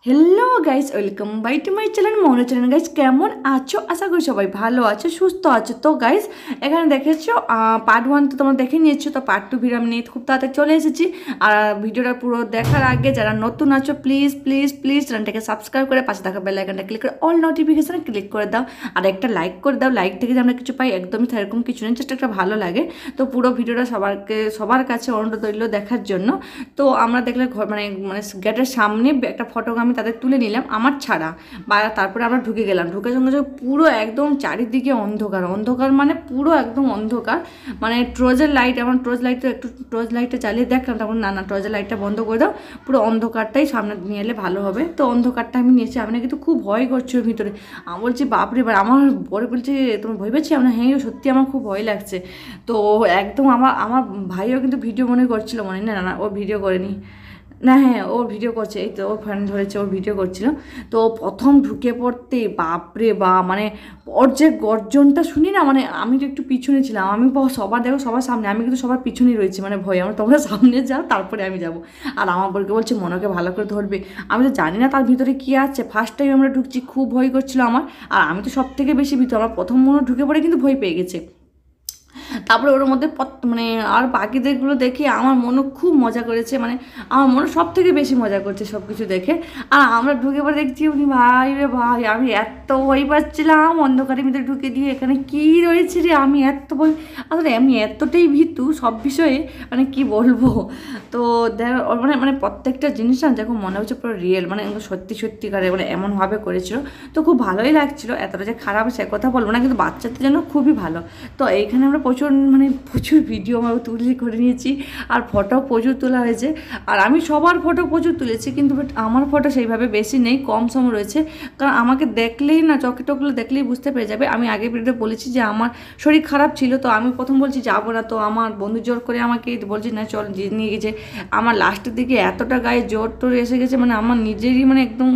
Hello guys, welcome bye to my channel মনে channel. Guys কেমন আছো? আশা করি সবাই ভালো আছো, সুস্থ আছো। তো গাইস এখানে দেখেছো পার্ট 1 তো তোমরা দেখে নিয়েছো, তো পার্ট 2 ভিডিও আমি নিয়ে খুব তাড়াতাড়ি চলে এসেছি। আর ভিডিওটা পুরো দেখার আগে যারা নতুন আছো প্লিজ প্লিজ প্লিজ চ্যানেলটাকে সাবস্ক্রাইব করে পাশে থাকা বেল আইকনটা ক্লিক করে অল নোটিফিকেশানে ক্লিক করে দাও, আর একটা লাইক করে দাও। লাইক থেকে যে আমরা কিছু পাই একদমই সেরকম কিছু নেই, জাস্ট একটা ভালো লাগে। তো পুরো ভিডিওটা সবার কাছে অনুরোধ রইল দেখার জন্য। তো আমরা দেখলে মানে মানে গেটের সামনে একটা ফটো আমি তাদের তুলে নিলাম আমার ছাড়া, বা তারপরে আমরা ঢুকে গেলাম। ঢুকে সঙ্গে সঙ্গে পুরো একদম চারিদিকে অন্ধকার অন্ধকার, মানে পুরো একদম অন্ধকার। মানে টর্চের লাইট, আমার টর্চ লাইটটা চালিয়ে দেখলাম, তখন না টর্চের লাইটটা বন্ধ করে দাও, পুরো অন্ধকারটাই সামনে নিয়ে এলে ভালো হবে। তো অন্ধকারটা আমি নিয়েছি, আমি কিন্তু খুব ভয় করছি ওর ভিতরে। আমি বলছি বাপরে, এবার আমার বড় বলছে তোমার ভয় পাচ্ছি? আমরা হ্যাঁ সত্যি আমার খুব ভয় লাগছে। তো একদম আমার আমার ভাইও কিন্তু ভিডিও মনে করছিল, মনে না না ও ভিডিও করেনি, না হ্যাঁ ওর ভিডিও করছে, এই তো ওর ফ্রেন্ড ধরেছে, ওর ভিডিও করছিল। তো প্রথম ঢুকে পড়তে বাপরে বা, মানে ওর যে গর্জনটা শুনি না, মানে আমি তো একটু পিছনে ছিলাম, আমি সবার দেখো সবার সামনে, আমি কিন্তু সবার পিছনেই রয়েছি, মানে ভয় আমার। তোমরা সামনে যাও তারপরে আমি যাব। আর আমার বরকে বলছে মনকে ভালো করে ধরবে। আমি তো জানি না তার ভিতরে কী আছে, ফার্স্ট টাইম আমরা ঢুকছি, খুব ভয় করছিল আমার। আর আমি তো সব থেকে বেশি ভীত, আমার প্রথম মনে ঢুকে পড়ে কিন্তু ভয় পেয়ে গেছে। তারপরে ওর মধ্যে মানে আর বাকিদেরগুলো দেখে আমার মনও খুব মজা করেছে, মানে আমার মনে সব থেকে বেশি মজা করছে সব কিছু দেখে। আর আমরা ঢুকে পরে দেখছি উনি ভাই রে ভাই, আমি এত ভয় পাচ্ছিলাম অন্ধকারের ভিতরে ঢুকে দিয়ে, এখানে কী রয়েছে রে, আমি এত ভয়, আসলে আমি এতটাই ভীতু সব বিষয়ে, মানে কি বলবো। তো দেখ ওর মানে মানে প্রত্যেকটা জিনিস না যখন মনে হচ্ছে পুরো রিয়েল, মানে সত্যি সত্যিকারে মানে এমনভাবে করেছিল। তো খুব ভালোই লাগছিলো, এতটা যে খারাপ সে কথা বলবো না, কিন্তু বাচ্চাদের জন্য খুবই ভালো। তো এইখানে আমরা প্রচুর ভিডিও আমরা করে নিয়েছি, আর ফটো প্রচুর তোলা হয়েছে। আর আমি সবার ফটো প্রচুর তুলেছি, কিন্তু আমার ফটো সেইভাবে বেশি নেই, কম সময় রয়েছে। কারণ আমাকে দেখলেই না, চোখে টোকগুলো দেখলেই বুঝতে পেরে যাবে। আমি আগে ভিডিওতে বলেছি যে আমার শরীর খারাপ ছিল, তো আমি প্রথম বলছি যাবো না, তো আমার বন্ধু জোর করে আমাকে বলছি না চল, নিয়ে গেছে। আমার লাস্টের দিকে এতটা গায়ে জ্বর টোর এসে গেছে, মানে আমার নিজেরই মানে একদম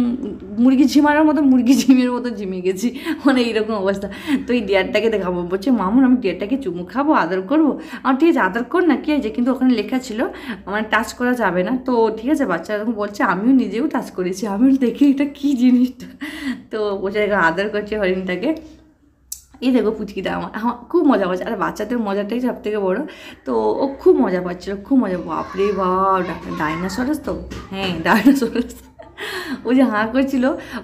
মুরগি ঝিমানোর মতো, মুরগি ঝিমের মতো ঝিমে গেছি, মানে এইরকম অবস্থা। তো এই ডিয়ারটাকে দেখাবো, বলছে মামুন আমি ডিয়ারটাকে চুমু খাবো, আদর করবো। আমার ঠিক আছে আদর কর না, কী আছে, কিন্তু ওখানে লেখা ছিল মানে টাচ করা যাবে না। তো ঠিক আছে বাচ্চারা এরকম বলছে, আমিও নিজেও টাচ করেছি, আমিও দেখি এটা কী জিনিসটা। তো বসে আদর করছে হরিণটাকে। এই দেখো পুচকিটা আমার আমার খুব মজা পাচ্ছে, আর বাচ্চাদের মজাটাই সব থেকে বড়ো। তো ও খুব মজা পাচ্ছিলো, খুব মজা, বাপরে বাপ, ডাইনোসরাস তো, হ্যাঁ ডাইনোসরাস। ওই যে হাঁ করছিল,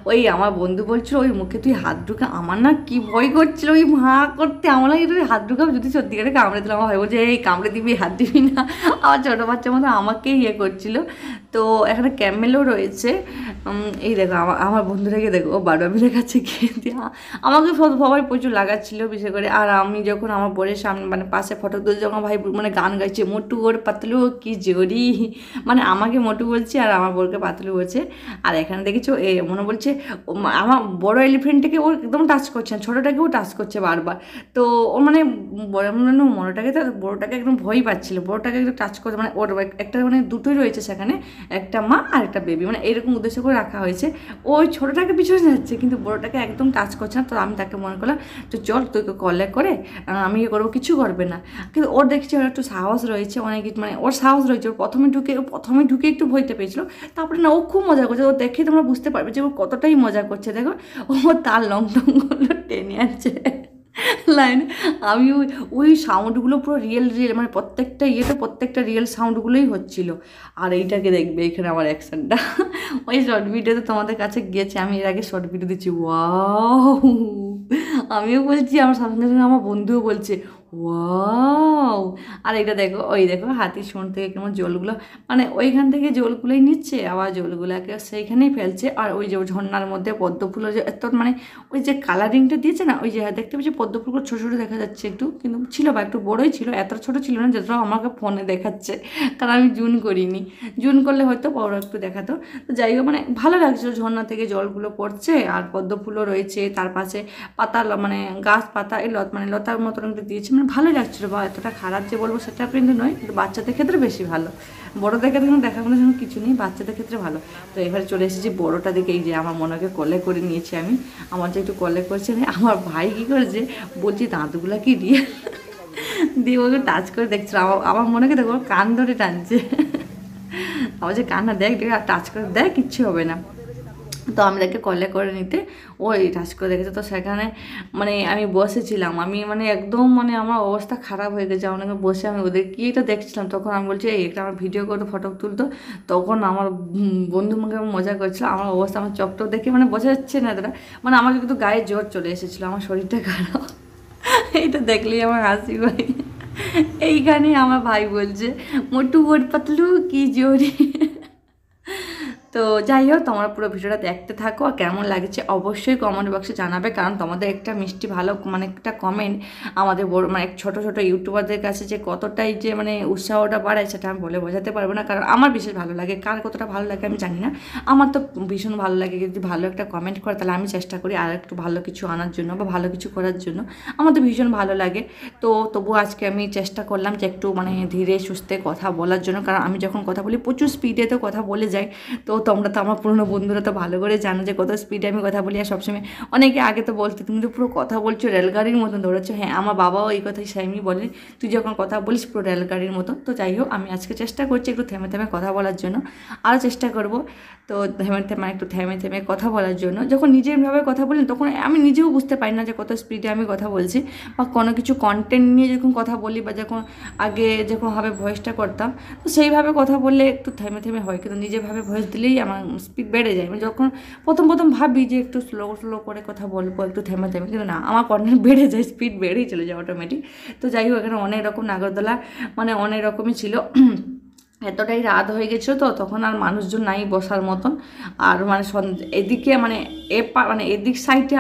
ওই আমার বন্ধু বলছিল ওই মুখে তুই হাত ঢুকা, আমার না কি ভয় করছিল ওই হাঁ করতে, আমার লাগে তুই হাত ঢুকাবো যদি সত্যিকারে কামড়ে দিলাম, আমার ভাই বলছে এই কামড়ে দিবি হাত দিবি না। আমার ছোটো বাচ্চার মতো আমাকেই ইয়ে করছিল। তো এখানে ক্যামেলও রয়েছে। এই দেখো আমার আমার বন্ধুটাকে দেখো, ও বারবাবি দেখাচ্ছে খেয়ে, আমাকে সবাই প্রচুর লাগাচ্ছিল বিশেষ করে। আর আমি যখন আমার বোনের সামনে মানে পাশে ফটো তুলছি, যখন ভাই মানে গান গাইছে মোটু ওর পাতলু কি জোরি, মানে আমাকে মোটু বলছে আর আমার বোরকে পাতলু বলছে। আর এখানে দেখেছো এ মনে বলছে আমার বড় এলিফেন্টটাকে ও একদম টাচ করছে না, ছোটোটাকেও টাচ করছে বারবার। তো ও মানে মনোটাকে তো বড়োটাকে একদম ভয় পাচ্ছিলো, বড়োটাকে একদম টাচ করছে, মানে ওর একটা মানে দুটোই রয়েছে সেখানে, একটা মা আর একটা বেবি, মানে এরকম উদ্দেশ্য করে রাখা হয়েছে। ওই ছোটোটাকে পিছনে যাচ্ছে কিন্তু বড়োটাকে একদম টাচ করছে না। তো আমি তাকে মনে করলাম তো চল তোকে কলে করে আমি ইয়ে করবো, কিছু করবে না। কিন্তু ওর দেখছি ওর একটু সাহস রয়েছে অনেক, মানে ওর সাহস রয়েছে। ওর প্রথমে ঢুকে একটু ভয়তে পেয়েছিলো, তারপরে না ও খুব মজা করছে। ও দেখে তোমরা বুঝতে পারবে যে ও কতটাই মজা করছে। দেখো ও তার লং টংগুলো টেনে আনছে লাইনে। আমি ওই সাউন্ডগুলো পুরো রিয়েল মানে প্রত্যেকটা প্রত্যেকটা রিয়েল সাউন্ডগুলোই হচ্ছিল। আর এইটাকে দেখবে এখানে আমার অ্যাকশনটা ওই শর্ট ভিডিওতে তোমাদের কাছে গিয়েছে, আমি এর আগে শর্ট ভিডিও দিচ্ছি, ওয়াও আমিও বলছি, আমার সঙ্গে সঙ্গে আমার বন্ধুও বলছে ওয়াও। আর এটা দেখো, ওই দেখো হাতির শুঁড় থেকে কেমন জলগুলো, মানে ওইখান থেকে জলগুলোই নিচ্ছে আবার জলগুলোকে সেইখানেই ফেলছে। আর ওই যে ঝর্নার মধ্যে পদ্ম ফুল যে এত মানে ওই যে কালারিংটা দিয়েছে না, ওই যে দেখতে পাচ্ছি পদ্ম ফুলগুলো ছোটো ছোটো দেখা যাচ্ছে একটু, কিন্তু ছিল বা একটু বড়োই ছিল, এত ছোটো ছিল না যতটা আমাকে ফোনে দেখাচ্ছে, কারণ আমি জুম করিনি। জুম করলে হয়তো বড়ো একটু দেখাতো। তো যাই হোক মানে ভালো লাগছিলো, ঝর্না থেকে জলগুলো পড়ছে আর পদ্ম ফুলও রয়েছে, তার পাশে পাতা মানে গাছ পাতা এই মানে লতার মতন একটু দিয়েছে, মানে ভালোই লাগছিলো। বা এতটা খারাপ যে বলবো সেটা কিন্তু নয়, কিন্তু বাচ্চাদের ক্ষেত্রে বেশি ভালো, বড়োদের ক্ষেত্রে কোনো দেখার জন্য কিছু নেই, বাচ্চাদের ক্ষেত্রে ভালো। তো এবারে চলে এসেছি বড়োটা দিকে, এই যে আমার মনেকে কলে করে নিয়েছি আমি, আমার যে একটু কলে করছে আমার ভাই কী করেছে বলছি দাঁতগুলা কি দিয়ে দিয়ে ওকে টাচ করে দেখছিল, আমার মনেকে দেখো কান ধরে টানছে, আমার যে কান্না দেখ টাচ করে দেখ কিচ্ছু হবে না। তো আমি তাকে কলে করে নিতে ওই টাচ করে দেখেছে। তো সেখানে মানে আমি বসেছিলাম, আমি মানে একদম মানে আমার অবস্থা খারাপ হয়ে গেছে। অনেকে বসে আমি ওদের কি এটা দেখছিলাম, তখন আমি বলছি এই একটা আমার ভিডিও করে ফটো তুলতো। তখন আমার বন্ধু মুখে মজা করছিল, আমার অবস্থা আমার চকটক দেখে মানে বোঝা যাচ্ছে না এতটা, মানে আমার কিন্তু গায়ে জ্বর চলে এসেছিলো, আমার শরীরটা খারাপ। এইটা দেখলেই আমার হাসি ভাই। এইখানে আমার ভাই বলছে মোটু বোট পাতলু কি জোরে। তো যাই হোক, তোমরা পুরো ভিডিওটা দেখতে থাকো, আর কেমন লাগছে অবশ্যই কমেন্ট বক্সে জানাবে, কারণ তোমাদের একটা মিষ্টি ভালো মানে একটা কমেন্ট আমাদের বড় মানে ছোটো ছোটো ইউটিউবারদের কাছে যে কতটাই যে মানে উৎসাহটা বাড়ায় সেটা আমি বলে বোঝাতে পারবো না। কারণ আমার বিশেষ ভালো লাগে, কার কতটা ভালো লাগে আমি জানি না, আমার তো ভীষণ ভালো লাগে। যদি ভালো একটা কমেন্ট করে তাহলে আমি চেষ্টা করি আর একটু ভালো কিছু আনার জন্য বা ভালো কিছু করার জন্য, আমার তো ভীষণ ভালো লাগে। তো তবুও আজকে আমি চেষ্টা করলাম যে একটু মানে ধীরে সুস্থে কথা বলার জন্য, কারণ আমি যখন কথা বলি প্রচুর স্পিডে তো কথা বলে যাই। তো তোমরা তো আমার পুরনো বন্ধুরা তো ভালো করে জানো যে কত স্পিডে আমি কথা বলি, আর সবসময় অনেকে আগে তো বলতে তুমি তো পুরো কথা বলছো রেলগাড়ির মতন দৌড়াচ্ছ। হ্যাঁ, আমার বাবাও এই কথাই সেমই বলে, তুই যখন কথা বলিস পুরো রেলগাড়ির মতন। তো যাই হোক, আমি আজকে চেষ্টা করছি একটু থেমে থেমে কথা বলার জন্য, আরও চেষ্টা করব। তো একটু থেমে থেমে কথা বলার জন্য, যখন নিজেরভাবে কথা বলি তখন আমি নিজেও বুঝতে পারি না যে কত স্পিডে আমি কথা বলছি, বা কোনো কিছু কন্টেন্ট নিয়ে যখন কথা বলি, বা যখন আগে যখনভাবে ভয়েসটা করতাম তো সেইভাবে কথা বললে একটু থেমে থেমে হয়, কিন্তু নিজেভাবে ভয়েস দিলেই আমার স্পিড বেড়ে যায়। আমি যখন প্রথম ভাবি যে একটু স্লো স্লো করে কথা বলবো একটু থেমে থেমে, কিন্তু না, আমার কন্টেন্ট বেড়ে যায়, স্পিড বেড়েই চলে যায় অটোমেটিক। তো যাই হোক, এখানে অনেক রকম নাগরদোলা মানে অনেক রকমই ছিল। এতটাই রাত হয়ে গেছিলো তো তখন আর মানুষজন নাই বসার মতন, আর মানে এদিকে মানে মানে এদিক সাইডে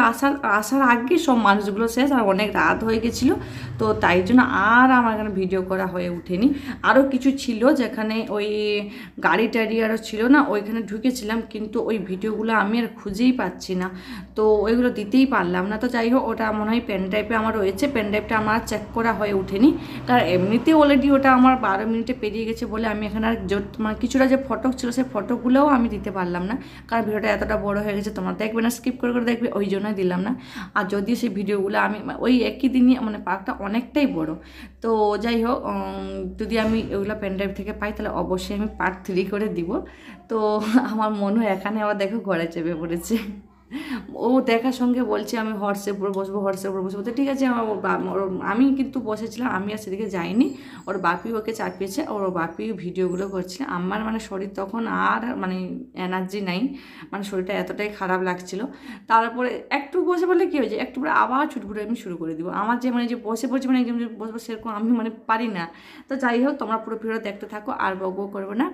আসার আগে সব মানুষগুলো শেষ, আর অনেক রাত হয়ে গেছিলো। তো তাই জন্য আর আমার এখানে ভিডিও করা হয়ে ওঠেনি। আরও কিছু ছিল যেখানে ওই গাড়ি টাড়ি আরও ছিল না, ওইখানে ঢুকেছিলাম, কিন্তু ওই ভিডিওগুলো আমি আর খুঁজেই পাচ্ছি না, তো ওইগুলো দিতেই পারলাম না। তো যাই হোক, ওটা মনে হয় পেন ড্রাইভে আমার রয়েছে, পেন ড্রাইভটা আমার চেক করা হয়ে ওঠেনি, কারণ এমনিতে অলরেডি ওটা আমার 12 মিনিটে পেরিয়ে গেছে বলে আমি এখানে আর মানে কিছুটা যে ফটো ছিল সেই ফটোগুলোও আমি দিতে পারলাম না, কারণ ভিডিওটা এতটা বড় হয়ে গেছে, তোমরা দেখবে না, স্কিপ করে করে দেখবে, ওই জন্যই দিলাম না। আর যদিও সেই ভিডিওগুলো আমি ওই একই দিনই মানে পার্কটা অনেকটাই বড়। তো যাই হোক, যদি আমি ওইগুলো পেন ড্রাইভ থেকে পাই তাহলে অবশ্যই আমি পার্ট 3 করে দিব। তো আমার মনে হয় এখানে আবার দেখো ঘরে চেপে পড়েছে, ও দেখার সঙ্গে বলছে আমি হর্সের উপর বসবো। তো ঠিক আছে, আমি কিন্তু বসেছিলাম, আমি আর সেদিকে যাইনি, ওর বাপি ওকে চাপিয়েছে, ওর বাপি ভিডিওগুলো করছিল। আমার মানে শরীর তখন আর মানে এনার্জি নাই, মানে শরীরটা এতটাই খারাপ লাগছিল। তারপরে একটু বসে বললে কী হয়েছে, একটু পরে আবার ছুটঘুরে আমি শুরু করে দিব। আমার যে মানে যে বসে পড়ছি মানে একদম বসবো সেরকম আমি মানে পারি না। তো যাই হোক, তোমরা পুরো ভিডিও দেখতে থাকো, আর বকবক করবো না।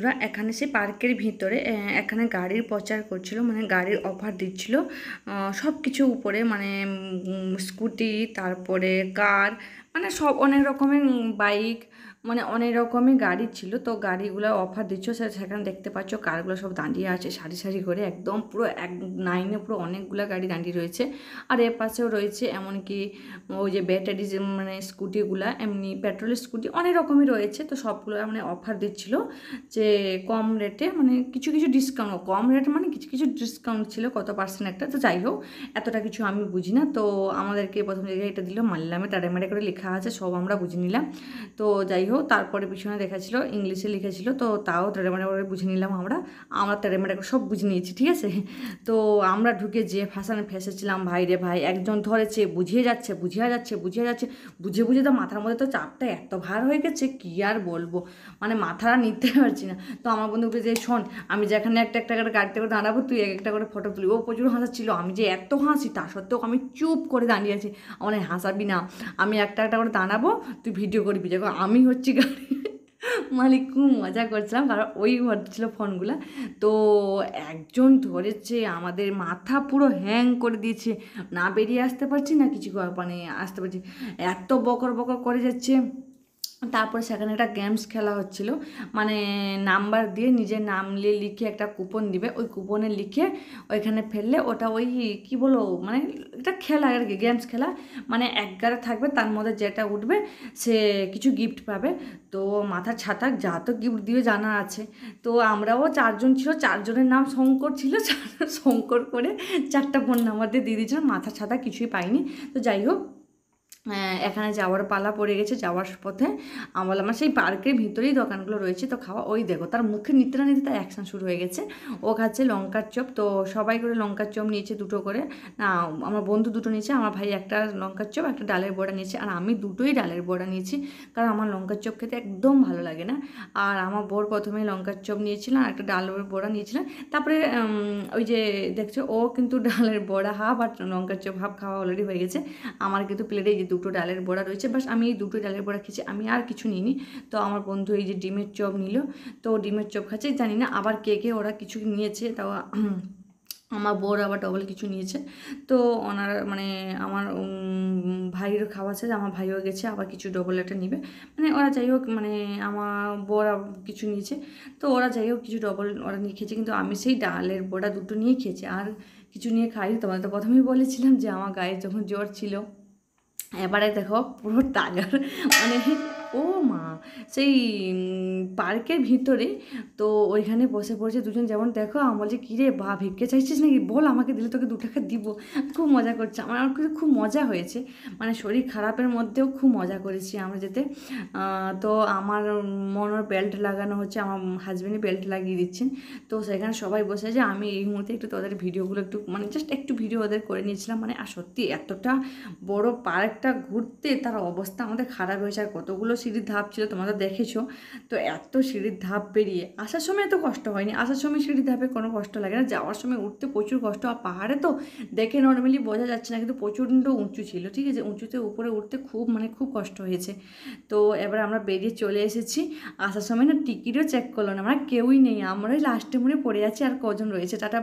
বন্ধুরা, এখানে সে পার্কের ভিতরে এখানে গাড়ির প্রচার করছিল, মানে গাড়ির অফার দিচ্ছিল সব কিছু উপরে, মানে স্কুটি, তারপরে কার, মানে সব অনেক রকমের বাইক, মানে অনেক রকমের গাড়ি ছিল। তো গাড়িগুলো অফার দিচ্ছ, সেখানে দেখতে পাচ্ছ কারগুলো সব দাঁড়িয়ে আছে সারি সারি করে, একদম পুরো এক লাইনে পুরো অনেকগুলো গাড়ি দাঁড়িয়ে রয়েছে। আর এর পাশেও রয়েছে এমনকি ওই যে ব্যাটারি, মানে স্কুটিগুলো, এমনি পেট্রোলের স্কুটি অনেক রকমই রয়েছে। তো সবগুলো মানে অফার দিচ্ছিল যে কম রেটে, মানে কিছু কিছু ডিসকাউন্ট, কম রেট মানে কিছু কিছু ডিসকাউন্ট ছিল, কত পার্সেন্ট একটা। তো যাই হোক, এতটা কিছু আমি বুঝি না। তো আমাদেরকে প্রথম জায়গায় এটা দিল, মাল্লামে টাটামেটা করে লেখা আছে, সব আমরা বুঝে নিলাম। তো যাই হোক, তারপরে পিছনে দেখাছিল ইংলিশে লিখেছিল, তো তাও টাটামেটা করে বুঝে নিলাম আমরা টাটামেটা করে সব বুঝে নিয়েছি, ঠিক আছে। তো আমরা ঢুকে যে ফাঁসানে ফেসেছিলাম, ভাই রে ভাই, একজন ধরেছে বুঝিয়ে যাচ্ছে বুঝিয়ে যাচ্ছে বুঝিয়ে যাচ্ছে, বুঝে বুঝে তো মাথার মধ্যে তো চাপটা এত ভার হয়ে গেছে, কী আর বলবো, মানে মাথাটা নিতে পারছি না। তো আমার বন্ধুকে যে শোন, আমি যেখানে একটা একটা করে গাড়িতে করে দাঁড়াবো, তুই এক একটা করে ফটো তুলি। ও প্রচুর হাসাচ্ছিল, আমি যে এত হাসি তা সত্ত্বেও আমি চুপ করে দাঁড়িয়ে আছি। আমার হাসাবি না, আমি একটা একটা করে দাঁড়াবো, তুই ভিডিও করবি, যখন আমি হচ্ছি গাড়ি মালিক। খুব মজা করছিলাম, কারণ ওই ছিল ফোনগুলো। তো একজন ধরেছে, আমাদের মাথা পুরো হ্যাং করে দিয়েছে, না বেরিয়ে আসতে পারছি না কিছু, মানে আসতে পারছি, এত বকর বকর করে যাচ্ছে। তারপরে সেখানে একটা গেমস খেলা হচ্ছিল, মানে নাম্বার দিয়ে নিজের নাম নিয়ে লিখে একটা কুপন দিবে, ওই কুপনে লিখে ওইখানে ফেললে ওটা ওই কী বলো, মানে এটা খেলা আর কি, গেমস খেলা, মানে এক গাড়ি থাকবে, তার মধ্যে যেটা উঠবে সে কিছু গিফট পাবে। তো মাথার ছাতা যা তো গিফট দিয়ে জানা আছে। তো আমরাও 4জন ছিল, 4জনের নাম শঙ্কর ছিল, শঙ্কর করে 4টা ফোন নাম্বার দিয়ে দিয়ে দিয়েছিলাম, মাথার ছাতা কিছুই পাইনি। তো যাই হোক, এখানে যাওয়ার পালা পড়ে গেছে। যাওয়ার পথে আমার সেই পার্কের ভিতরেই দোকানগুলো রয়েছে, তো খাওয়া, ওই দেখো তার মুখে নিতে না নিতে তার অ্যাকশন শুরু হয়ে গেছে। ও খাচ্ছে লঙ্কার চপ, তো সবাই করে লঙ্কার চপ নিয়েছে 2টো করে, না আমার বন্ধু 2টো নিয়েছে, আমার ভাই একটা লঙ্কার চপ একটা ডালের বড়া নিয়েছে, আর আমি 2টোই ডালের বড়া নিয়েছি, কারণ আমার লঙ্কার চপ খেতে একদম ভালো লাগে না। আর আমার বোর প্রথমে লঙ্কার চপ নিয়েছিলাম আর একটা ডালের বড়া নিয়েছিলাম। তারপরে ওই যে দেখছো, ও কিন্তু ডালের বড়া হাফ আর লঙ্কার চপ হাফ খাওয়া অলরেডি হয়ে গেছে। আমার কিন্তু প্লেটে এই যে 2টো ডালের বড়া রয়েছে, বাস আমি এই 2টো ডালের বড়া খেয়েছি, আমি আর কিছু নিইনি। তো আমার বন্ধু এই যে ডিমের চপ নিল, তো ডিমের চপ খাচ্ছে, জানি না আবার কে কে ওরা কিছু নিয়েছে, তাও আমার বোর আবার ডবল কিছু নিয়েছে। তো ওনারা মানে আমার ভাইয়ের খাওয়া আছে, আমার ভাইও গেছে আবার কিছু ডবল একটা নিবে, মানে ওরা যাই হোক, মানে আমার বোর কিছু নিয়েছে, তো ওরা যাই হোক কিছু ডবল ওরা নিয়ে খেয়েছে, কিন্তু আমি সেই ডালের বড়া 2টো নিয়ে খেয়েছি, আর কিছু নিয়ে খাইনি। তোমাদের তো প্রথমেই বলেছিলাম যে আমার গায়ে যখন জ্বর ছিল, এবারে দেখো পুরো টাগার, মানে ও মা, সেই পার্কের ভিতরে, তো ওইখানে বসে পড়েছে 2জন, যেমন দেখো আমার বলছে কী রে বা ভিক্ষে চাইছিস নাকি, বল আমাকে দিলে তোকে 2 টাকা দিব। খুব মজা করছে, আমার কিন্তু খুব মজা হয়েছে, মানে শরীর খারাপের মধ্যেও খুব মজা করেছি আমরা যেতে। তো আমার মনের বেল্ট লাগানো হচ্ছে, আমার হাজব্যান্ডই বেল্ট লাগিয়ে দিচ্ছেন। তো সেখানে সবাই বসে আছে, আমি এই মুহূর্তে একটু তোদের ভিডিওগুলো একটু মানে জাস্ট একটু ভিডিও ওদের করে নিয়েছিলাম, মানে আর সত্যি এতটা বড় পার্কটা ঘুরতে তার অবস্থা আমাদের খারাপ হয়েছে। আর কতগুলো সিঁড়ির ধাপ ছিল তোমাদের দেখেছো, তো এত সিঁড়ির ধাপ পেরিয়ে আসার সময় এত কষ্ট হয়নি, আসার সময় সিঁড়ির ধাপে কোনো কষ্ট লাগে না, যাওয়ার সময় উঠতে প্রচুর কষ্ট। আর পাহাড়ে তো দেখে নর্মালি বোঝা যাচ্ছে না, কিন্তু প্রচণ্ড উঁচু ছিল, ঠিক আছে, উঁচুতে উপরে উঠতে খুব মানে খুব কষ্ট হয়েছে। তো এবার আমরা বেরিয়ে চলে এসেছি, আসার সময় না টিকিটও চেক করলো না, আমরা কেউই নেই, আমরাই লাস্টে মনে পড়ে যাচ্ছি, আর কজন রয়েছে। টাটা।